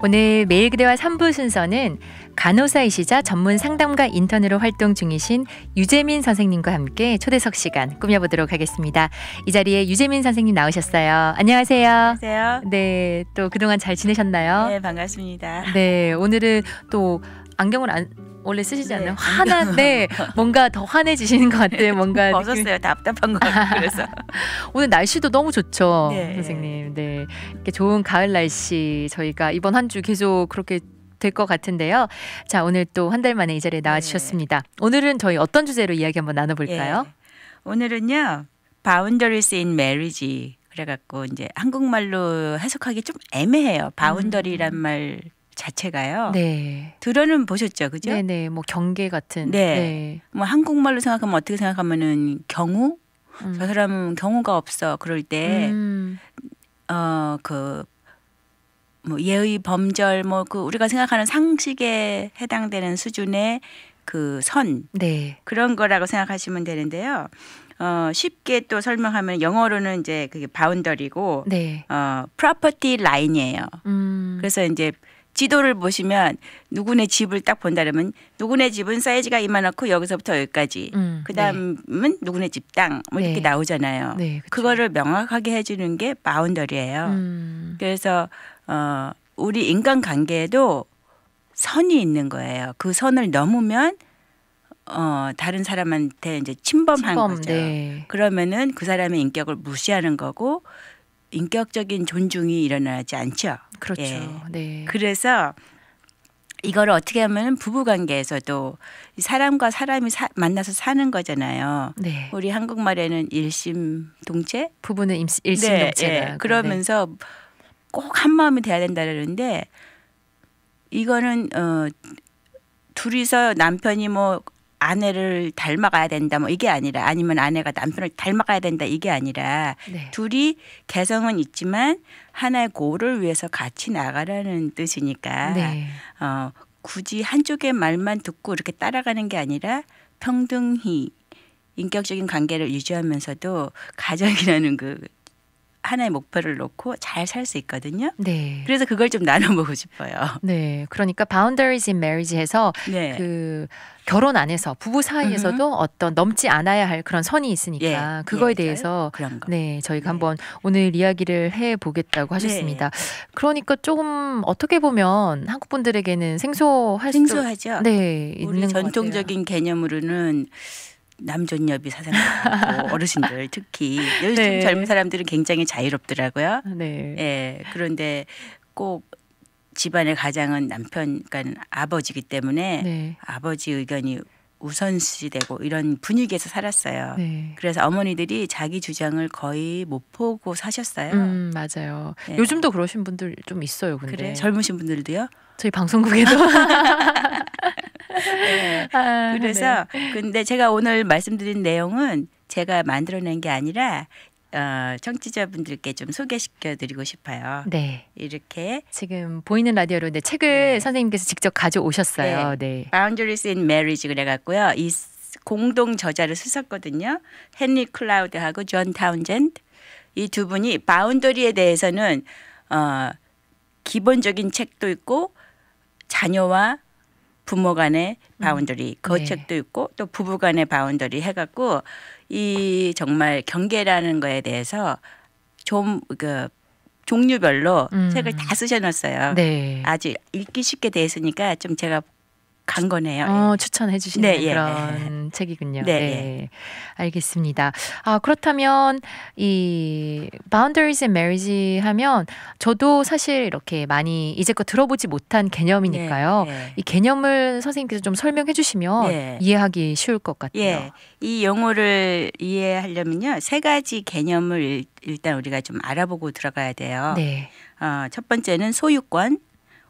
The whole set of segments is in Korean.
오늘 매일 그대와 3부 순서는 간호사이시자 전문 상담가 인턴으로 활동 중이신 유재민 선생님과 함께 초대석 시간 꾸며보도록 하겠습니다. 이 자리에 유재민 선생님 나오셨어요. 안녕하세요. 안녕하세요. 네, 또 그동안 잘 지내셨나요? 네, 반갑습니다. 네, 오늘은 또 안경을 원래 쓰시지 않나요? 환한데 뭔가 더 환해지시는 것 같아요. 뭔가 벗었어요. 답답한 거 같고 그래서. 오늘 날씨도 너무 좋죠, 네. 선생님. 네, 이렇게 좋은 가을 날씨 저희가 이번 한 주 계속 그렇게 될 것 같은데요. 자, 오늘 또 한 달 만에 이 자리에 나와주셨습니다. 오늘은 저희 어떤 주제로 이야기 한번 나눠볼까요? 오늘은요, Boundaries in Marriage 그래갖고 이제 한국말로 해석하기 좀 애매해요. 바운더리란 말 자체가요. 네. 들어는 보셨죠, 그죠? 네네, 뭐 경계 같은. 네. 뭐 한국말로 생각하면 어떻게 생각하면은 경우? 저 사람은 경우가 없어. 그럴 때, 뭐 예의 범절 뭐 그 우리가 생각하는 상식에 해당되는 수준의 그 선. 네. 그런 거라고 생각하시면 되는데요. 쉽게 또 설명하면 영어로는 이제 그게 바운더리고 네. 프로퍼티 라인이에요. 그래서 이제 지도를 보시면 누구네 집을 딱 본다 그러면 누구네 집은 사이즈가 이만하고 여기서부터 여기까지. 그다음은 누구네 집 땅 뭐 이렇게 나오잖아요. 네, 그쵸. 그거를 명확하게 해주는 게 바운더리예요. 그래서 우리 인간관계에도 선이 있는 거예요. 그 선을 넘으면 다른 사람한테 이제 침범한 거죠. 네. 그러면은 그 사람의 인격을 무시하는 거고 인격적인 존중이 일어나지 않죠. 그렇죠. 예. 네. 그래서 이거를 어떻게 하면 부부관계에서도 사람과 사람이 만나서 사는 거잖아요. 네. 우리 한국말에는 일심동체? 부부는 일심동체가. 네. 그러면서 꼭 한 마음이 돼야 된다 그러는데 이거는 둘이서 남편이 뭐 아내를 닮아가야 된다 뭐 이게 아니라 아니면 아내가 남편을 닮아가야 된다 이게 아니라 둘이 개성은 있지만 하나의 고를 위해서 같이 나가라는 뜻이니까 굳이 한쪽의 말만 듣고 이렇게 따라가는 게 아니라 평등히 인격적인 관계를 유지하면서도 가정이라는 그 하나의 목표를 놓고 잘 살 수 있거든요. 네. 그래서 그걸 좀 나눠보고 싶어요. 네. 그러니까 boundaries in marriage에서 그 결혼 안에서 부부 사이에서도 어떤 넘지 않아야 할 그런 선이 있으니까 그거에 대해서 그런 거. 네, 저희가 한번 오늘 이야기를 해 보겠다고 하셨습니다. 그러니까 조금 어떻게 보면 한국 분들에게는 생소하죠. 네, 우리 있는 전통적인 개념으로는 남존여비 사상하고 어르신들 특히 요즘 젊은 사람들은 굉장히 자유롭더라고요. 네. 예. 그런데 꼭 집안의 가장은 남편, 그러니까 아버지이기 때문에 아버지 의견이 우선시되고 이런 분위기에서 살았어요. 그래서 어머니들이 자기 주장을 거의 못 보고 사셨어요. 맞아요. 요즘도 그러신 분들 좀 있어요. 근데. 그래? 젊으신 분들도요? 저희 방송국에도. 그래서 근데 제가 오늘 말씀드린 내용은 제가 만들어낸 게 아니라 청취자분들께 좀 소개시켜드리고 싶어요. 네. 이렇게 지금 보이는 라디오로 책을 선생님께서 직접 가져오셨어요. 네. Boundaries in Marriage 그래갖고요. 이 공동 저자를 쓰셨거든요. 헨리 클라우드하고 존 타운젠드. 이 두 분이 바운더리에 대해서는 기본적인 책도 있고 자녀와 부모 간의 바운더리 그 책도 있고 또 부부 간의 바운더리 해갖고 이 정말 경계라는 거에 대해서 좀 그 종류별로 책을 다 쓰셔놨어요. 아주 읽기 쉽게 돼 있으니까 좀 제가 간 거네요. 추천해 주시는 그런 책이군요. 네. 알겠습니다. 그렇다면 이 Boundaries in Marriage 하면 저도 사실 이렇게 많이 이제껏 들어보지 못한 개념이니까요. 이 개념을 선생님께서 좀 설명해 주시면 이해하기 쉬울 것 같아요. 이 용어를 이해하려면요. 세 가지 개념을 일단 우리가 좀 알아보고 들어가야 돼요. 첫 번째는 소유권.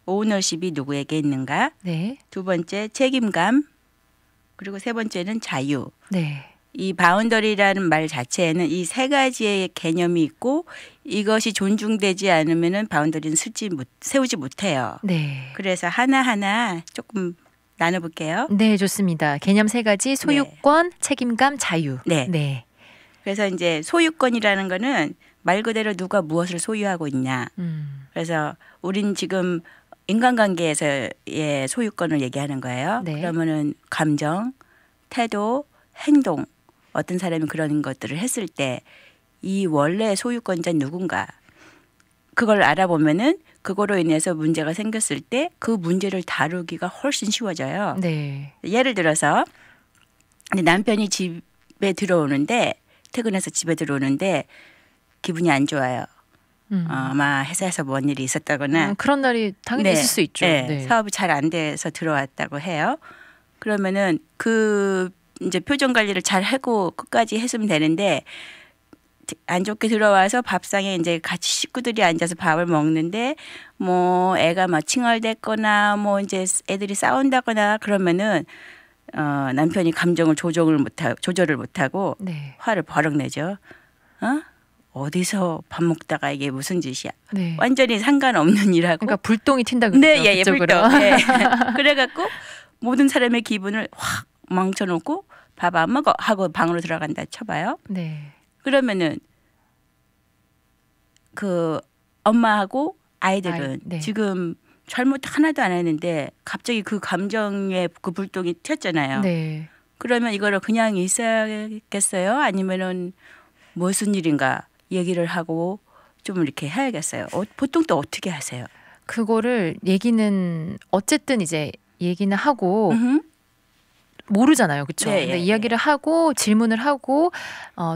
오너십이 누구에게 있는가? 두 번째 책임감. 그리고 세 번째는 자유. 이 바운더리라는 말 자체에는 이 세 가지의 개념이 있고 이것이 존중되지 않으면 바운더리는 세우지 못해요. 그래서 하나하나 조금 나눠볼게요. 네, 좋습니다. 개념 세 가지 소유권, 책임감, 자유. 그래서 이제 소유권이라는 거는 말 그대로 누가 무엇을 소유하고 있냐. 그래서 우린 지금 인간관계에서의 소유권을 얘기하는 거예요. 네. 그러면은 감정, 태도, 행동 어떤 사람이 그런 것들을 했을 때 이 원래 소유권자 누군가 그걸 알아보면은 그거로 인해서 문제가 생겼을 때 그 문제를 다루기가 훨씬 쉬워져요. 네. 예를 들어서 남편이 집에 들어오는데 퇴근해서 집에 들어오는데 기분이 안 좋아요. 아마 회사에서 뭔 일이 있었다거나 그런 날이 당연히 네, 있을 수 있죠. 네, 네. 사업이 잘 안 돼서 들어왔다고 해요. 그러면은 그 이제 표정 관리를 잘 하고 끝까지 했으면 되는데 안 좋게 들어와서 밥상에 이제 같이 식구들이 앉아서 밥을 먹는데 뭐 애가 막 칭얼댔거나 뭐 이제 애들이 싸운다거나 그러면은 남편이 감정을 조절을 못하고 네. 화를 버럭 내죠. 어디서 밥 먹다가 이게 무슨 짓이야. 네. 완전히 상관없는 일하고. 그러니까 불똥이 튄다 그러죠. 네, 예, 그쪽으로. 불똥. 예. 그래갖고 모든 사람의 기분을 확 망쳐놓고 밥 안 먹어 하고 방으로 들어간다 쳐봐요. 네. 그러면은 그 엄마하고 아이들은 네. 지금 잘못 하나도 안 했는데 갑자기 그 감정의 그 불똥이 튀었잖아요. 네. 그러면 이거를 그냥 있어야겠어요? 아니면은 무슨 일인가 얘기를 하고 좀 이렇게 해야겠어요. 보통 또 어떻게 하세요? 그거를 얘기는 어쨌든 이제 얘기는 하고 모르잖아요. 그렇죠? 네, 근데 예, 이야기를 하고 질문을 하고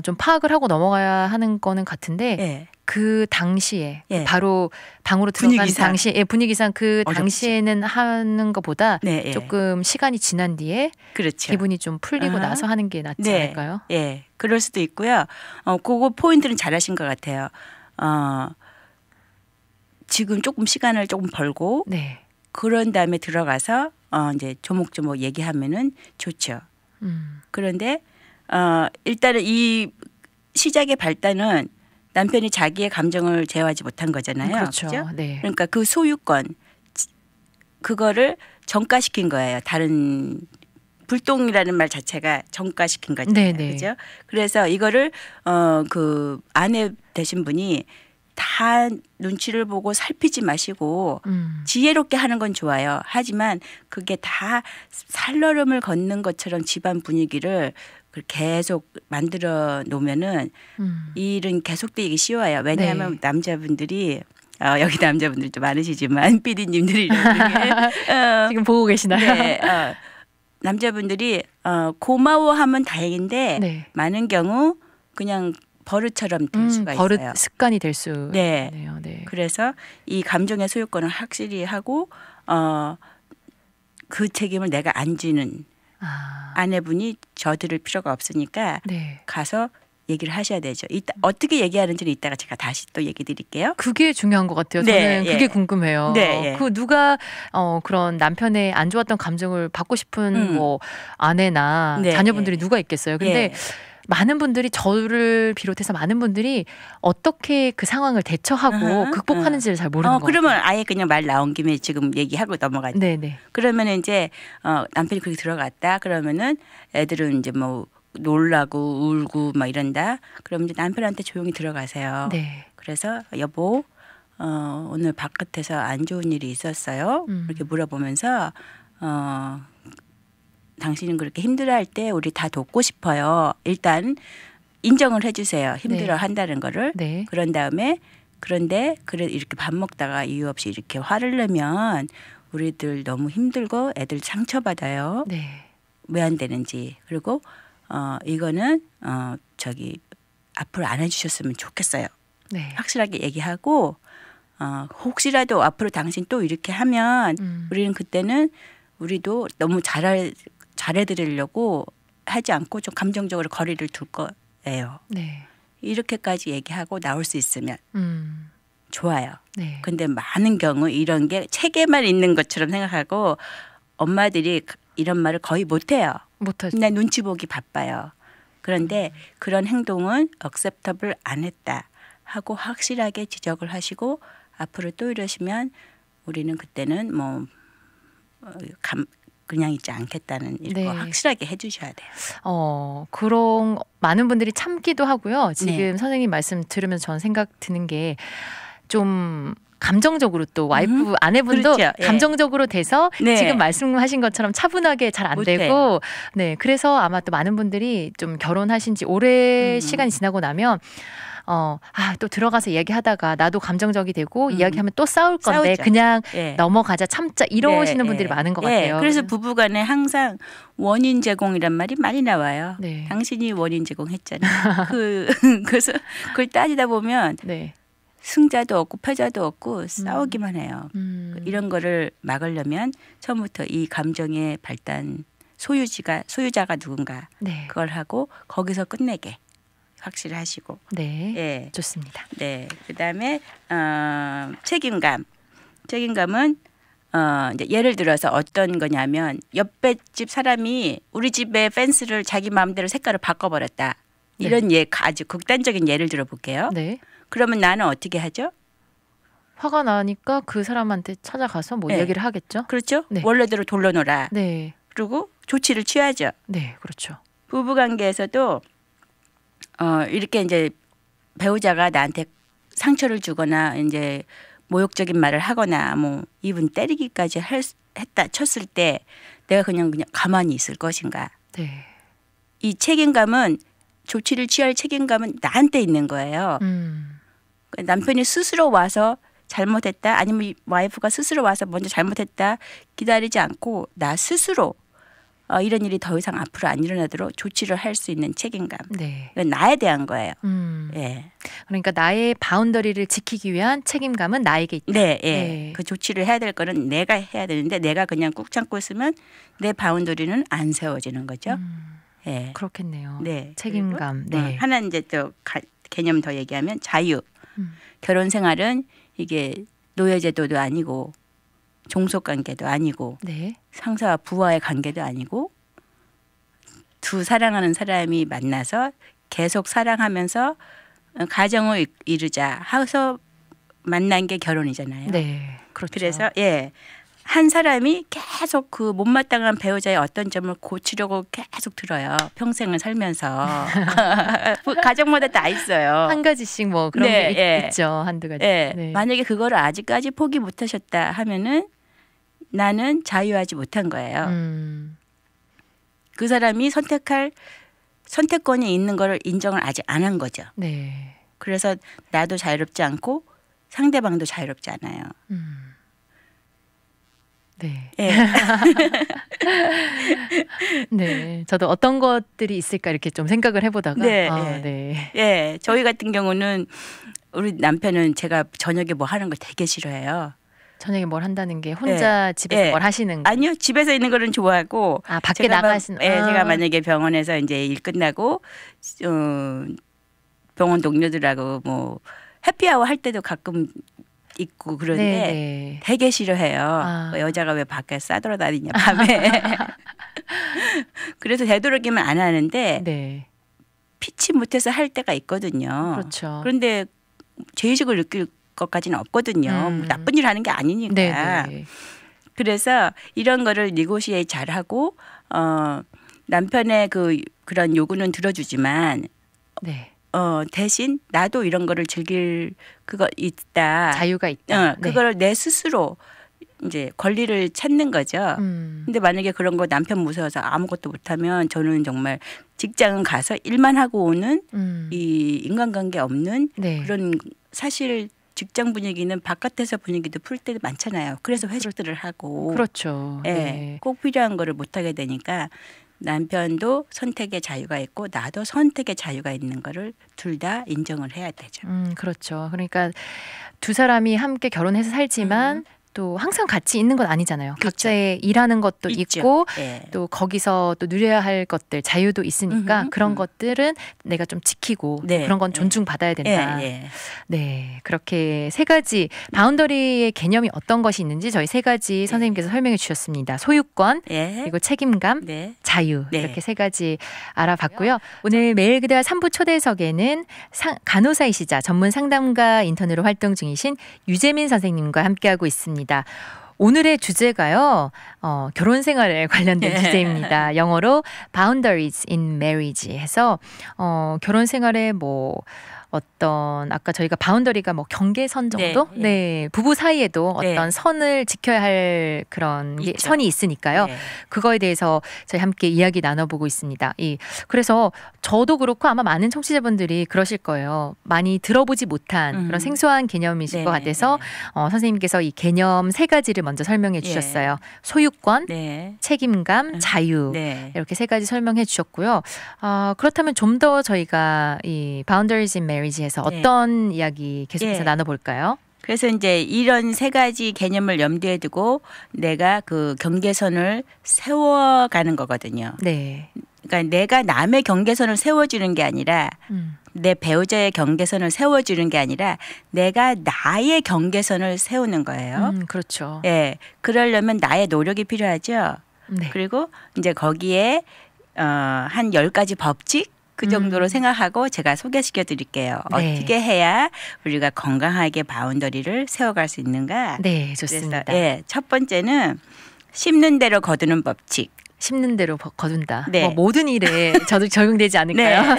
좀 파악을 하고 넘어가야 하는 거는 같은데 예. 그 당시에 예. 바로 방으로 들어간 분위기상. 당시에 분위기상 그 어렵지. 당시에는 하는 것보다 네, 예. 조금 시간이 지난 뒤에 그렇죠. 기분이 좀 풀리고 나서 하는 게 낫지 네. 않을까요? 예, 그럴 수도 있고요. 그거 포인트는 잘하신 것 같아요. 지금 조금 시간을 조금 벌고 네. 그런 다음에 들어가서 이제 조목조목 얘기하면은 좋죠. 그런데 일단은 이 시작의 발단은 남편이 자기의 감정을 제어하지 못한 거잖아요. 그렇죠. 그죠? 네. 그러니까 그 소유권 그거를 전가시킨 거예요. 다른 불똥이라는 말 자체가 전가시킨 거잖아요. 네네. 그죠? 그래서 이거를 그 아내 되신 분이 다 눈치를 보고 살피지 마시고 지혜롭게 하는 건 좋아요. 하지만 그게 다 살얼음을 걷는 것처럼 집안 분위기를 계속 만들어 놓으면은 이 일은 계속되기 쉬워요. 왜냐하면 네. 남자분들이 여기 남자분들도 많으시지만 PD님들이 지금 보고 계시나요? 네, 남자분들이 고마워하면 다행인데 네. 많은 경우 그냥 버릇처럼 될 수가 버릇 있어요. 습관이 될 수 네. 있네요. 네. 그래서 이 감정의 소유권을 확실히 하고 그 책임을 내가 안 지는 아내분이 져들을 필요가 없으니까 네. 가서 얘기를 하셔야 되죠. 어떻게 얘기하는지는 이따가 제가 다시 또 얘기 드릴게요. 그게 중요한 것 같아요. 네, 저는 그게 예. 궁금해요. 네, 예. 그 누가 그런 남편의 안 좋았던 감정을 받고 싶은 뭐 아내나 네, 자녀분들이 예. 누가 있겠어요. 근데 예. 많은 분들이 저를 비롯해서 많은 분들이 어떻게 그 상황을 대처하고 극복하는지를 잘 모르는 것 그러면 같아요. 아예 그냥 말 나온 김에 지금 얘기하고 넘어가죠. 네네. 그러면 이제 남편이 그렇게 들어갔다. 그러면은 애들은 이제 뭐 놀라고 울고 막 이런다. 그러면 이제 남편한테 조용히 들어가세요. 네. 그래서 여보 오늘 바깥에서 안 좋은 일이 있었어요. 이렇게 물어보면서 당신은 그렇게 힘들어할 때 우리 다 돕고 싶어요. 일단 인정을 해주세요. 힘들어 한다는 거를. 네. 그런 다음에 그런데 이렇게 밥 먹다가 이유 없이 이렇게 화를 내면 우리들 너무 힘들고 애들 상처받아요. 네. 왜 안 되는지. 그리고 이거는 저기 앞으로 안 해주셨으면 좋겠어요. 네. 확실하게 얘기하고 혹시라도 앞으로 당신 또 이렇게 하면 우리는 그때는 우리도 너무 잘해드리려고 하지 않고 좀 감정적으로 거리를 둘 거예요. 네. 이렇게까지 얘기하고 나올 수 있으면 좋아요. 네. 근데 많은 경우 이런 게 책에만 있는 것처럼 생각하고 엄마들이 이런 말을 거의 못해요. 못하죠. 나 눈치 보기 바빠요. 그런데 그런 행동은 acceptable 안 했다 하고 확실하게 지적을 하시고 앞으로 또 이러시면 우리는 그때는 뭐 그냥 있지 않겠다는 이거 네. 확실하게 해주셔야 돼요. 그런 많은 분들이 참기도 하고요. 지금 선생님 말씀 들으면서 저는 생각 드는 게 좀 감정적으로 또 와이프 아내분도 그렇죠. 감정적으로 돼서 네. 지금 말씀하신 것처럼 차분하게 잘 안 되고 네 그래서 아마 또 많은 분들이 좀 결혼하신 지 오래 시간이 지나고 나면 또 들어가서 이야기하다가 나도 감정적이 되고 이야기하면 또 싸울 건데 싸우죠. 그냥 넘어가자 참자 이러시는 분들이 많은 것 같아요. 그래서 부부간에 항상 원인 제공이란 말이 많이 나와요. 당신이 원인 제공했잖아요. 그래서 그걸 따지다 보면 승자도 없고 패자도 없고 싸우기만 해요. 이런 거를 막으려면 처음부터 이 감정의 발단 소유자가 누군가 그걸 하고 거기서 끝내게 확실히 하시고. 네, 좋습니다. 네, 그다음에 책임감은 이제 예를 들어서 어떤 거냐면 옆에 집 사람이 우리 집의 펜스를 자기 마음대로 색깔을 바꿔버렸다. 이런 아주 극단적인 예를 들어볼게요. 그러면 나는 어떻게 하죠? 화가 나니까 그 사람한테 찾아가서 뭐 얘기를 하겠죠. 그렇죠. 원래대로 돌려놓으라. 그리고 조치를 취하죠. 네, 그렇죠. 부부관계에서도 이렇게 이제 배우자가 나한테 상처를 주거나 이제 모욕적인 말을 하거나 뭐 이분 때리기까지 했다 쳤을 때 내가 그냥 가만히 있을 것인가. 이 책임감은 조치를 취할 책임감은 나한테 있는 거예요. 남편이 스스로 와서 잘못했다 아니면 와이프가 스스로 와서 먼저 잘못했다 기다리지 않고 나 스스로 이런 일이 더 이상 앞으로 안 일어나도록 조치를 할 수 있는 책임감. 이건 나에 대한 거예요. 그러니까 나의 바운더리를 지키기 위한 책임감은 나에게 있다. 그 조치를 해야 될 거는 내가 해야 되는데 내가 그냥 꾹 참고 있으면 내 바운더리는 안 세워지는 거죠. 그렇겠네요. 책임감. 하나 이제 또 개념 더 얘기하면 자유. 결혼 생활은 이게 노예제도도 아니고 종속관계도 아니고 상사와 부하의 관계도 아니고 두 사랑하는 사람이 만나서 계속 사랑하면서 가정을 이루자 해서 만난 게 결혼이잖아요. 그렇죠. 그래서 한 사람이 계속 그 못마땅한 배우자의 어떤 점을 고치려고 계속 들어요. 평생을 살면서. 가정마다 다 있어요. 한 가지씩 뭐 그런 게 있죠. 한두 가지. 만약에 그거를 아직까지 포기 못하셨다 하면은 나는 자유하지 못한 거예요. 그 사람이 선택할 선택권이 있는 걸 인정을 아직 안 한 거죠. 그래서 나도 자유롭지 않고 상대방도 자유롭지 않아요. 저도 어떤 것들이 있을까 이렇게 좀 생각을 해보다가 저희 같은 경우는 우리 남편은 제가 저녁에 뭐 하는 걸 되게 싫어해요. 저녁에 뭘 한다는 게 혼자 집에서 뭘 하시는 거? 아니요, 집에서 있는 거는 좋아하고 밖에 나가시는. 제가 만약에 병원에서 이제 일 끝나고 병원 동료들하고 뭐 해피아워 할 때도 가끔 있고 그런데 되게 싫어해요. 여자가 왜 밖에 싸돌아다니냐 밤에. 그래서 되도록이면 안 하는데 피치 못해서 할 때가 있거든요. 그런데 죄의식을 느낄 것까지는 없거든요. 나쁜 일 하는 게 아니니까. 그래서 이런 거를 니고시에이트 잘하고 남편의 그런 요구는 들어주지만 대신 나도 이런 거를 즐길 그거 있다. 자유가 있다. 그거를 내 스스로 이제 권리를 찾는 거죠. 근데 만약에 그런 거 남편 무서워서 아무것도 못하면 저는 정말 직장은 가서 일만 하고 오는 이 인간관계 없는 그런 사실 직장 분위기는 바깥에서 분위기도 풀 때도 많잖아요. 그래서 회식들을 하고. 꼭 필요한 거를 못하게 되니까 남편도 선택의 자유가 있고 나도 선택의 자유가 있는 거를 둘 다 인정을 해야 되죠. 그렇죠. 그러니까 두 사람이 함께 결혼해서 살지만 또 항상 같이 있는 건 아니잖아요. 각자의 일하는 것도 있고 또 거기서 또 누려야 할 것들 자유도 있으니까 그런 것들은 내가 좀 지키고 그런 건 존중받아야 된다. 그렇게 세 가지 바운더리의 개념이 어떤 것이 있는지 저희 세 가지 선생님께서 설명해 주셨습니다. 소유권, 그리고 책임감, 자유 이렇게 세 가지 알아봤고요. 오늘 매일 그대와 3부 초대석에는 간호사이시자 전문 상담가 인턴으로 활동 중이신 유재민 선생님과 함께하고 있습니다. 오늘의 주제가요. 결혼 생활에 관련된 주제입니다. 영어로 boundaries in marriage 해서 결혼 생활에 뭐 어떤 아까 저희가 바운더리가 뭐 경계선 정도? 네, 부부 사이에도 어떤 선을 지켜야 할 그런 선이 있으니까요. 그거에 대해서 저희 함께 이야기 나눠보고 있습니다. 그래서 저도 그렇고 아마 많은 청취자분들이 그러실 거예요. 많이 들어보지 못한 그런 생소한 개념이실 것 같아서 선생님께서 이 개념 3가지를 먼저 설명해 주셨어요. 소유권, 책임감, 자유 이렇게 3가지 설명해 주셨고요. 그렇다면 좀 더 저희가 이 Boundaries in Marriage에서 어떤 이야기 계속해서 나눠볼까요? 그래서 이제 이런 3가지 개념을 염두에 두고 내가 그 경계선을 세워가는 거거든요. 네. 그러니까 내가 남의 경계선을 세워주는 게 아니라 내 배우자의 경계선을 세워주는 게 아니라 내가 나의 경계선을 세우는 거예요. 그렇죠. 네, 그러려면 나의 노력이 필요하죠. 네. 그리고 이제 거기에 한 10가지 법칙 그 정도로 생각하고 제가 소개시켜 드릴게요. 어떻게 해야 우리가 건강하게 바운더리를 세워갈 수 있는가. 네, 좋습니다. 그래서 첫 번째는 심는 대로 거두는 법칙. 심는 대로 거둔다. 뭐 모든 일에 저도 적용되지 않을까요?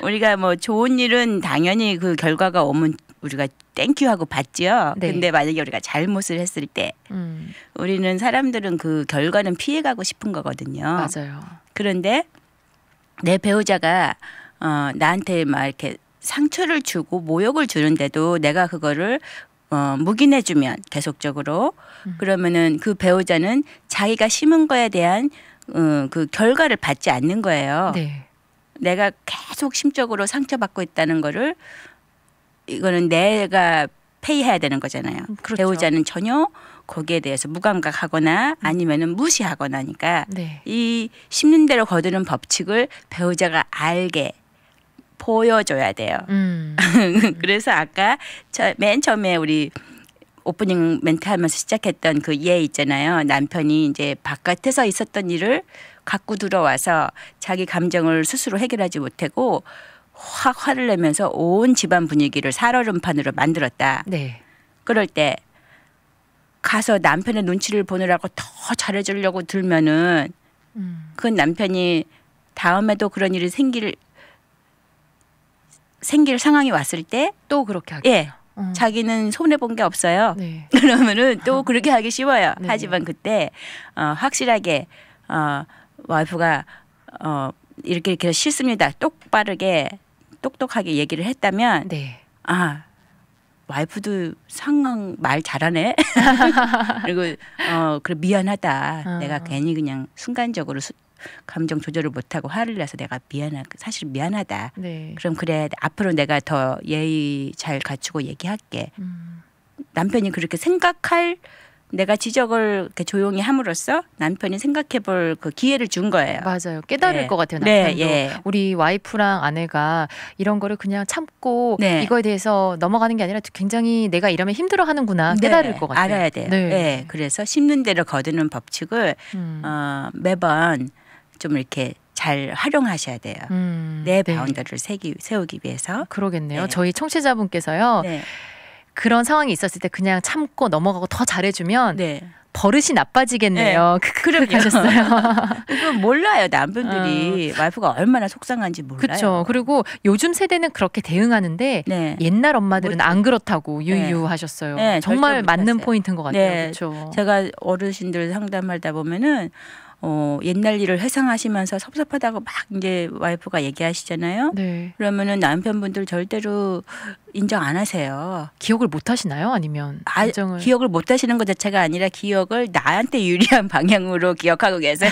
우리가 뭐 좋은 일은 당연히 그 결과가 오면 우리가 땡큐 하고 받지요. 근데 만약에 우리가 잘못을 했을 때 우리는 사람들은 그 결과는 피해가고 싶은 거거든요. 맞아요. 그런데 내 배우자가 나한테 막 이렇게 상처를 주고 모욕을 주는데도 내가 그거를 묵인해주면 계속적으로 그러면은 그 배우자는 자기가 심은 거에 대한 그 결과를 받지 않는 거예요. 네. 내가 계속 심적으로 상처받고 있다는 거를 이거는 내가 페이해야 되는 거잖아요. 그렇죠. 배우자는 전혀 거기에 대해서 무감각하거나 아니면은 무시하거나니까 이 심는 대로 거두는 법칙을 배우자가 알게 보여줘야 돼요. 그래서 아까 맨 처음에 우리 오프닝 멘트 하면서 시작했던 그 예 있잖아요. 남편이 이제 바깥에서 있었던 일을 갖고 들어와서 자기 감정을 스스로 해결하지 못하고 확 화를 내면서 온 집안 분위기를 살얼음판으로 만들었다. 네. 그럴 때 가서 남편의 눈치를 보느라고 더 잘해주려고 들면은 그 남편이 다음에도 그런 일이 생길 상황이 왔을 때 또 그렇게 하겠죠. 자기는 손해 본 게 없어요. 네. 그러면은 또 그렇게 하기 쉬워요. 네. 하지만 그때 확실하게 와이프가 이렇게 싫습니다. 똑똑하게 얘기를 했다면 와이프도 상황 말 잘하네. 그리고 그래 미안하다. 내가 괜히 그냥 순간적으로 감정 조절을 못하고 화를 내서 내가 사실 미안하다. 네. 그럼 그래 앞으로 내가 더 예의 잘 갖추고 얘기할게. 남편이 그렇게 생각할 내가 지적을 이렇게 조용히 함으로써 남편이 생각해볼 그 기회를 준 거예요. 맞아요. 깨달을 것 같아요. 남편도. 우리 와이프랑 아내가 이런 거를 그냥 참고 이거에 대해서 넘어가는 게 아니라 굉장히 내가 이러면 힘들어하는구나 깨달을 것 같아요. 알아야 돼요. 네. 그래서 심는 대로 거두는 법칙을 매번 좀 이렇게 잘 활용하셔야 돼요. 내 바운더리를 세우기 위해서. 그러겠네요. 저희 청취자분께서요. 그런 상황이 있었을 때 그냥 참고 넘어가고 더 잘해주면 버릇이 나빠지겠네요. 그렇게 하셨어요. 그거 몰라요. 남편들이 와이프가 얼마나 속상한지 몰라요. 그렇죠. 그리고 요즘 세대는 그렇게 대응하는데 옛날 엄마들은 안 그렇다고 유유하셨어요. 정말 맞는 포인트인 것 같아요. 그렇죠. 제가 어르신들 상담하다 보면은 옛날 일을 회상하시면서 섭섭하다고 막 이제 와이프가 얘기하시잖아요. 그러면은 남편분들 절대로 인정 안 하세요. 기억을 못 하시나요? 아니면 기억을 못 하시는 것 자체가 아니라 기억을 나한테 유리한 방향으로 기억하고 계세요.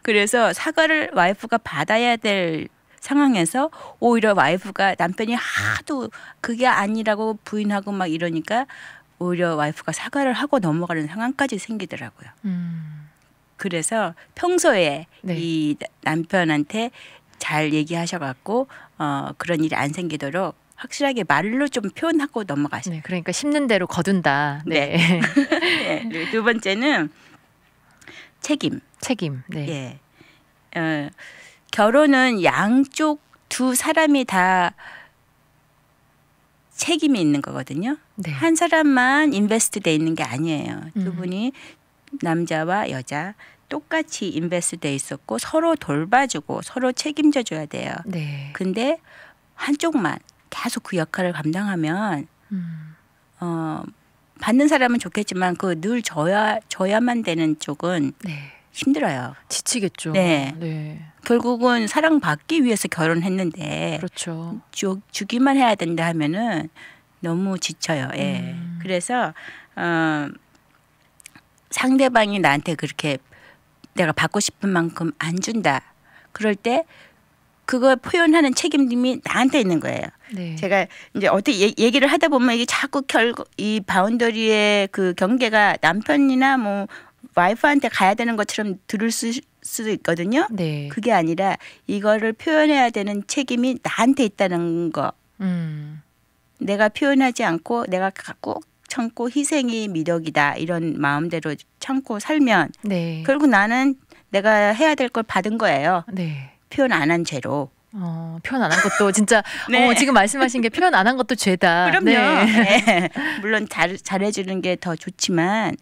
그래서 사과를 와이프가 받아야 될 상황에서 오히려 와이프가 남편이 하도 그게 아니라고 부인하고 막 이러니까 오히려 와이프가 사과를 하고 넘어가는 상황까지 생기더라고요. 그래서 평소에 이 남편한테 잘 얘기하셔갖고 그런 일이 안 생기도록 확실하게 말로 좀 표현하고 넘어가시죠. 그러니까 심는 대로 거둔다. 두 번째는 책임. 결혼은 양쪽 두 사람이 다 책임이 있는 거거든요. 네. 한 사람만 인베스트 돼 있는 게 아니에요. 두 분이 남자와 여자 똑같이 인베스트 돼 있었고 서로 돌봐주고 서로 책임져 줘야 돼요. 네. 근데 한쪽만 계속 그 역할을 감당하면 받는 사람은 좋겠지만 그 늘 줘야만 되는 쪽은 네. 힘들어요. 지치겠죠. 네. 네. 결국은 사랑받기 위해서 결혼했는데 그렇죠. 주기만 해야 된다 하면은 너무 지쳐요. 예. 그래서 상대방이 나한테 그렇게 내가 받고 싶은 만큼 안 준다. 그럴 때 그걸 표현하는 책임이 나한테 있는 거예요. 네. 제가 이제 어떻게 얘기를 하다 보면 이게 자꾸 이 바운더리의 그 경계가 남편이나 뭐 와이프한테 가야 되는 것처럼 들을 수도 있거든요. 네. 그게 아니라 이거를 표현해야 되는 책임이 나한테 있다는 거. 내가 표현하지 않고 내가 꼭 참고 희생이 미덕이다 이런 마음대로 참고 살면 네. 결국 나는 내가 해야 될 걸 받은 거예요. 네. 표현 안 한 죄로. 표현 안 한 것도 진짜 네. 지금 말씀하신 게 표현 안 한 것도 죄다. 그럼요. 네. 네. 물론 잘해주는 게 더 좋지만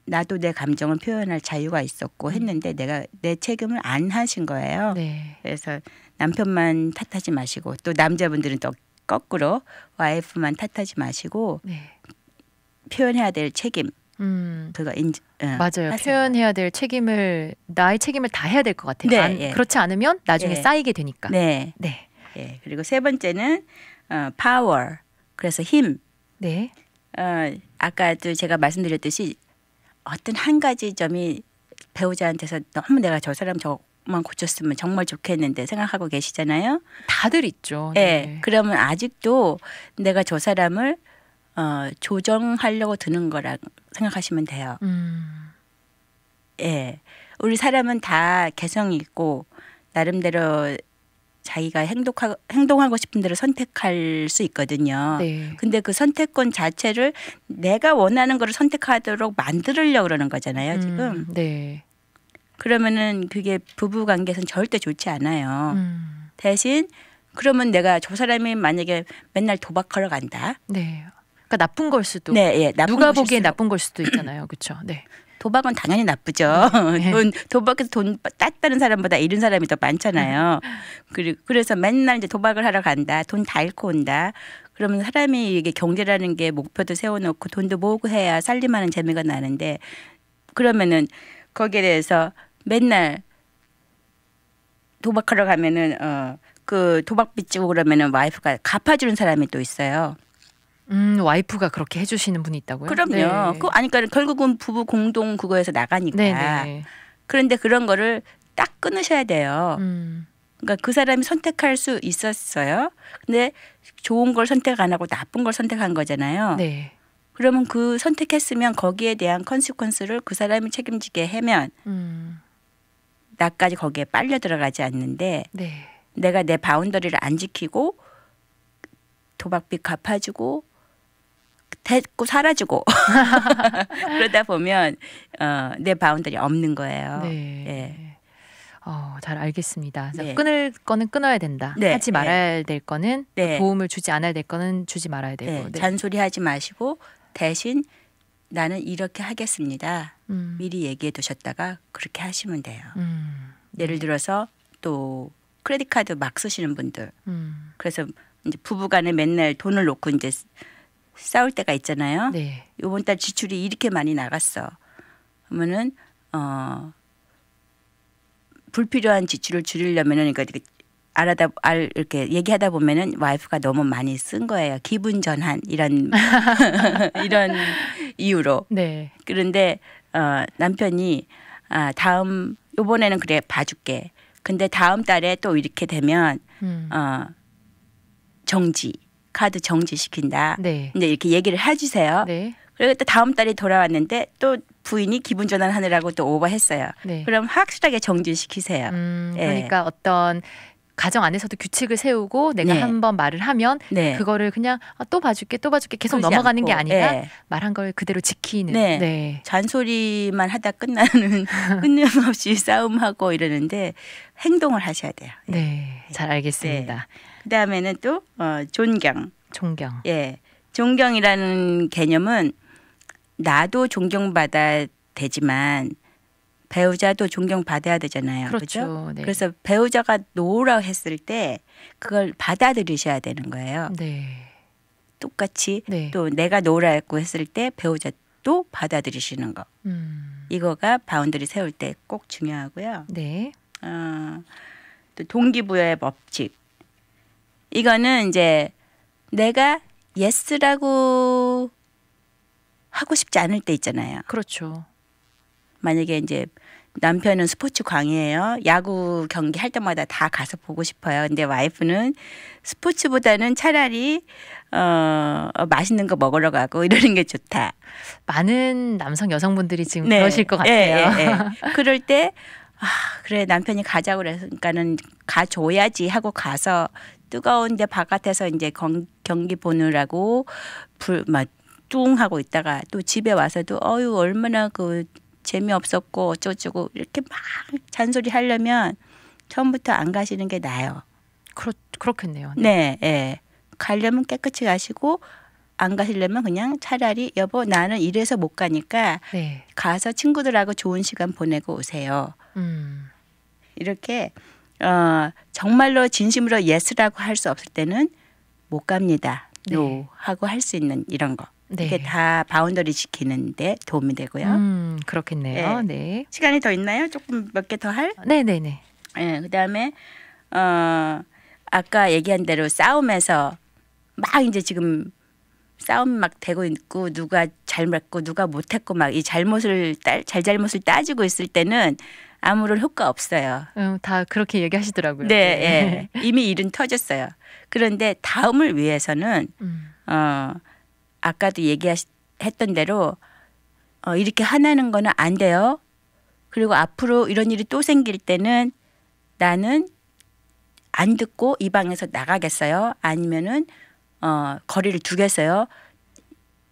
나도 내 감정을 표현할 자유가 있었고 했는데 내가 내 책임을 안 하신 거예요. 네. 그래서 남편만 탓하지 마시고 또 남자분들은 또 거꾸로 와이프만 탓하지 마시고 네. 표현해야 될 책임 그거 맞아요. 하세요. 표현해야 될 책임을 나의 책임을 다 해야 될 것 같아요. 네, 예. 그렇지 않으면 나중에 예. 쌓이게 되니까. 네. 네. 예. 그리고 세 번째는 power. 그래서 힘. 네. 아까도 제가 말씀드렸듯이 어떤 한 가지 점이 배우자한테서 너무 내가 저 사람 저만 고쳤으면 정말 좋겠는데 생각하고 계시잖아요. 다들 있죠. 네. 네. 그러면 아직도 내가 저 사람을 조정하려고 드는 거라 생각하시면 돼요. 예. 우리 사람은 다 개성이 있고 나름대로 자기가 행동하고 싶은 대로 선택할 수 있거든요. 네. 근데 그 선택권 자체를 내가 원하는 거를 선택하도록 만들려고 그러는 거잖아요, 지금. 네. 그러면은 그게 부부 관계에서는 절대 좋지 않아요. 대신 그러면 내가 저 사람이 만약에 맨날 도박하러 간다. 네. 그러니까 나쁜 걸 수도. 네, 예. 누가 보기엔 나쁜 걸 수도 있잖아요. 그렇죠. 네. 도박은 당연히 나쁘죠. 네. 도박에서 돈 땄다는 사람보다 잃은 사람이 더 많잖아요. 그래서 맨날 이제 도박을 하러 간다. 돈 다 잃고 온다. 그러면 사람이 이게 경제라는 게 목표도 세워놓고 돈도 모으고 해야 살림하는 재미가 나는데 그러면은 거기에 대해서 맨날 도박하러 가면은 그 도박빚 지고 그러면은 와이프가 갚아주는 사람이 또 있어요. 와이프가 그렇게 해주시는 분이 있다고요? 그럼요. 네. 그러니까 결국은 부부 공동 그거에서 나가니까. 네네. 그런데 그런 거를 딱 끊으셔야 돼요. 그러니까 그 사람이 선택할 수 있었어요. 근데 좋은 걸 선택 안 하고 나쁜 걸 선택한 거잖아요. 네. 그러면 그 선택했으면 거기에 대한 컨시퀀스를 그 사람이 책임지게 하면 나까지 거기에 빨려 들어가지 않는데 네. 내가 내 바운더리를 안 지키고 도박빚 갚아주고 됐고 사라지고 그러다 보면 내 바운더리 없는 거예요. 네. 예. 잘 알겠습니다. 네. 끊을 거는 끊어야 된다. 네. 하지 말아야 될 거는 네. 도움을 주지 않아야 될 거는 주지 말아야 되고. 네. 네. 잔소리하지 마시고 대신 나는 이렇게 하겠습니다. 미리 얘기해 두셨다가 그렇게 하시면 돼요. 예를 들어서 또 크레딧 카드 막 쓰시는 분들. 그래서 이제 부부간에 맨날 돈을 놓고 이제 싸울 때가 있잖아요. 네. 이번 달 지출이 이렇게 많이 나갔어. 그러면은 불필요한 지출을 줄이려면은 그러니까 이렇게 얘기하다 보면은 와이프가 너무 많이 쓴 거예요. 기분 전환 이런 이런 이유로. 네. 그런데 남편이 다음 이번에는 그래 봐줄게. 근데 다음 달에 또 이렇게 되면 카드 정지시킨다. 네. 이제 이렇게 얘기를 해주세요. 네. 그리고 또 다음 달에 돌아왔는데 또 부인이 기분 전환하느라고 또 오버했어요. 네. 그럼 확실하게 정지시키세요. 예. 그러니까 어떤 가정 안에서도 규칙을 세우고 내가 네. 한번 말을 하면 네. 그거를 그냥 또 봐줄게 계속 그러지 넘어가는 않고, 게 아니라 네. 말한 걸 그대로 지키는. 네. 네. 잔소리만 하다 끝나는 끊임없이 싸움하고 이러는데 행동을 하셔야 돼요. 네. 잘 알겠습니다. 그다음에는 또 존경. 존경. 예. 존경이라는 개념은 나도 존경받아야 되지만 배우자도 존경받아야 되잖아요. 그렇죠. 네. 그래서 배우자가 노라고 했을 때 그걸 받아들이셔야 되는 거예요. 네. 똑같이 네. 또 내가 노라고 했을 때 배우자도 받아들이시는 거. 이거가 바운더리 세울 때 꼭 중요하고요. 네. 또 동기부여의 법칙. 이거는 이제 내가 예스라고 하고 싶지 않을 때 있잖아요. 그렇죠. 만약에 이제 남편은 스포츠 광이에요. 야구 경기 할 때마다 다 가서 보고 싶어요. 근데 와이프는 스포츠보다는 차라리 맛있는 거 먹으러 가고 이러는 게 좋다. 많은 남성 여성분들이 지금 네. 그러실 것 같아요. 그럴 때 그래 남편이 가자고 그러니까는 가줘야지 하고 가서 뜨거운데 바깥에서 이제 경기 보느라고 막 뚱 하고 있다가 또 집에 와서도 얼마나 재미없었고 어쩌고 이렇게 막 잔소리 하려면 처음부터 안 가시는 게 나아요. 그렇겠네요. 네. 네. 가려면 깨끗이 가시고 안 가시려면 그냥 차라리 여보 나는 이래서 못 가니까 네. 가서 친구들하고 좋은 시간 보내고 오세요. 이렇게 정말로 진심으로 예스라고 할 수 없을 때는 못 갑니다. 네. 노 하고 할 수 있는 이런 거. 네. 이게 다 바운더리 지키는 데 도움이 되고요. 그렇겠네요. 네. 네. 시간이 더 있나요? 조금 몇 개 더 할? 네네네. 네, 그다음에 아까 얘기한 대로 싸움에서 막 이제 지금 싸움 막 되고 있고 누가 잘못했고 누가 못했고 막 이 잘잘못을 따지고 있을 때는 아무런 효과 없어요. 다 그렇게 얘기하시더라고요. 네, 네. 이미 일은 터졌어요. 그런데 다음을 위해서는 아까도 얘기했던 대로 이렇게 화나는 거는 안 돼요. 그리고 앞으로 이런 일이 또 생길 때는 나는 안 듣고 이 방에서 나가겠어요. 아니면은 거리를 두겠어요.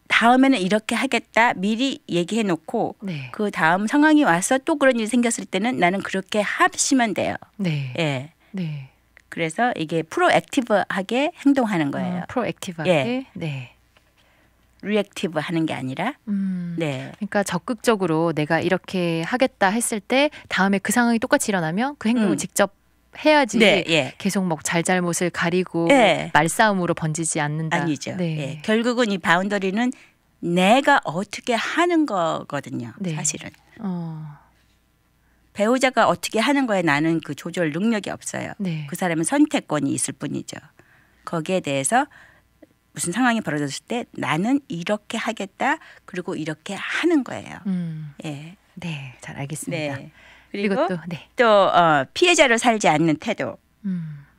다음에는 이렇게 하겠다 미리 얘기해 놓고 네. 그 다음 상황이 와서 또 그런 일이 생겼을 때는 나는 그렇게 하시면 돼요. 네. 예. 네. 그래서 이게 프로액티브하게 행동하는 거예요. 프로액티브하게. 예. 네. 리액티브 하는 게 아니라. 네. 그러니까 적극적으로 내가 이렇게 하겠다 했을 때 다음에 그 상황이 똑같이 일어나면 그 행동을 직접 해야지 네, 예. 계속 막 잘잘못을 가리고 네. 말싸움으로 번지지 않는다. 아니죠. 네. 예. 결국은 이 바운더리는 내가 어떻게 하는 거거든요. 네. 사실은. 배우자가 어떻게 하는 거에 나는 그 조절 능력이 없어요. 네. 그 사람은 선택권이 있을 뿐이죠. 거기에 대해서 무슨 상황이 벌어졌을 때 나는 이렇게 하겠다. 그리고 이렇게 하는 거예요. 예. 네, 잘 알겠습니다. 네. 그리고 또 피해자로 살지 않는 태도.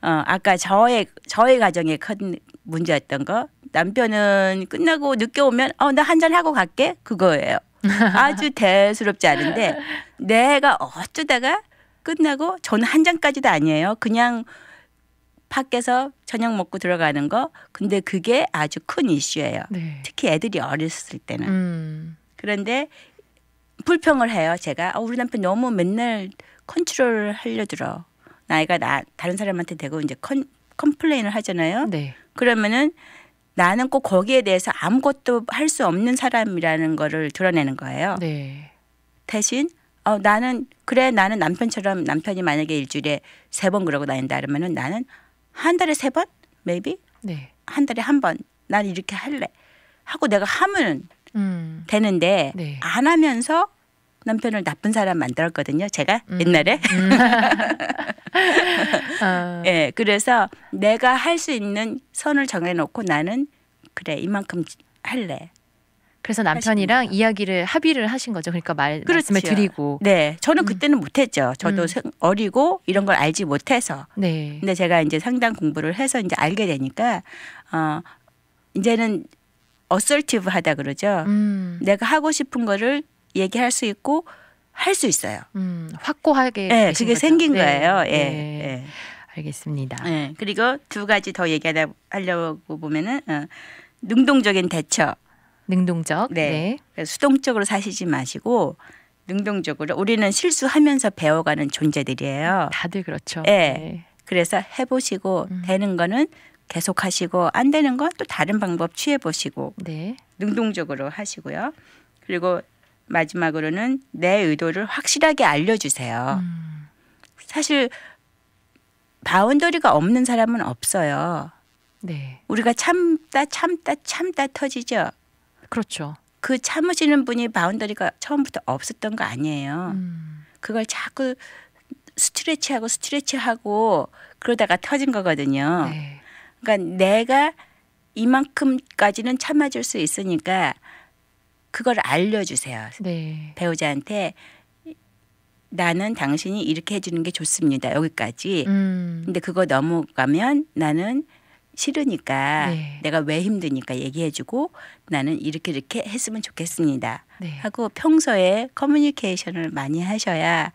아까 저의 가정의 큰 문제였던 거. 남편은 끝나고 늦게 오면 나 한잔 하고 갈게 그거예요. 아주 대수롭지 않은데 내가 어쩌다가 끝나고 저는 한 잔까지도 아니에요. 그냥 밖에서 저녁 먹고 들어가는 거. 근데 그게 아주 큰 이슈예요. 네. 특히 애들이 어렸을 때는. 그런데 불평을 해요. 제가 우리 남편 너무 맨날 컨트롤 하려 들어. 나이가 다른 사람한테 대고 이제 컴플레인을 하잖아요. 네. 그러면은 나는 꼭 거기에 대해서 아무것도 할 수 없는 사람이라는 거를 드러내는 거예요. 네. 대신 나는 남편처럼 남편이 만약에 일주일에 3번 그러고 다닌다 그러면은 나는 한 달에 3번? maybe? 네. 한 달에 1번. 난 이렇게 할래. 하고 내가 하면 되는데 네. 안 하면서 남편을 나쁜 사람 만들었거든요. 제가 옛날에. 예, 그래서 내가 할 수 있는 선을 정해놓고 나는 그래 이만큼 할래. 그래서 남편이랑 이야기를 합의를 하신 거죠. 그러니까 말씀을 드리고. 네, 저는 그때는 못했죠. 저도 어리고 이런 걸 알지 못해서. 네. 근데 제가 이제 상당 공부를 해서 이제 알게 되니까 이제는 어설티브하다 그러죠. 내가 하고 싶은 거를 얘기할 수 있고 할 수 있어요. 확고하게. 네, 그게 거죠. 생긴 거예요. 예. 네. 네. 알겠습니다. 네, 그리고 2가지 더 얘기하려고 보면은 능동적인 대처. 능동적. 네. 네. 수동적으로 사시지 마시고 능동적으로 우리는 실수하면서 배워가는 존재들이에요. 다들 그렇죠. 네. 네. 그래서 해보시고 되는 거는 계속 하시고 안 되는 건 또 다른 방법 취해 보시고 네. 능동적으로 하시고요. 그리고 마지막으로는 내 의도를 확실하게 알려주세요. 사실 바운더리가 없는 사람은 없어요. 네. 우리가 참다 터지죠. 그렇죠. 그 참으시는 분이 바운더리가 처음부터 없었던 거 아니에요. 그걸 자꾸 스트레치하고 그러다가 터진 거거든요. 네. 그러니까 내가 이만큼까지는 참아줄 수 있으니까 그걸 알려주세요. 네. 배우자한테 나는 당신이 이렇게 해주는 게 좋습니다. 여기까지. 근데 그거 넘어가면 나는 싫으니까 네. 내가 왜 힘드니까 얘기해주고 나는 이렇게 했으면 좋겠습니다. 네. 하고 평소에 커뮤니케이션을 많이 하셔야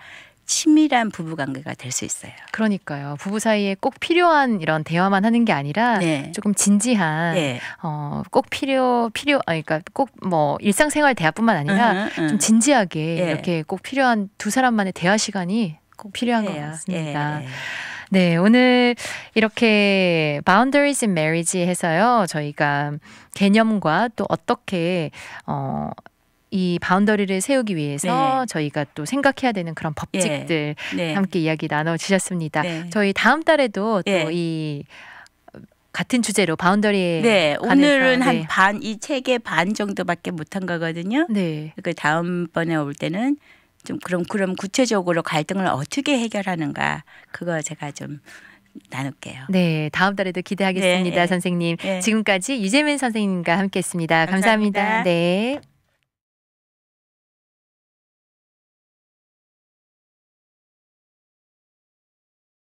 친밀한 부부관계가 될 수 있어요. 그러니까요. 부부 사이에 꼭 필요한 이런 대화만 하는 게 아니라 네. 조금 진지한 네. 꼭 그러니까 꼭 뭐 일상생활 대화뿐만 아니라 좀 진지하게 예. 이렇게 꼭 필요한 두 사람만의 대화 시간이 꼭 필요한 것 같습니다. 예. 네, 오늘 이렇게 Boundaries in Marriage 해서요. 저희가 개념과 또 어떻게 이 바운더리를 세우기 위해서 저희가 또 생각해야 되는 그런 법칙들 함께 이야기 나눠주셨습니다. 저희 다음 달에도 또 이 같은 주제로 바운더리에 관해서 오늘은 한 이 책의 반 정도밖에 못한 거거든요. 네. 그 다음번에 올 때는 좀 그럼 구체적으로 갈등을 어떻게 해결하는가 그거 제가 좀 나눌게요. 네, 다음 달에도 기대하겠습니다, 선생님. 지금까지 유재민 선생님과 함께했습니다. 감사합니다. 네.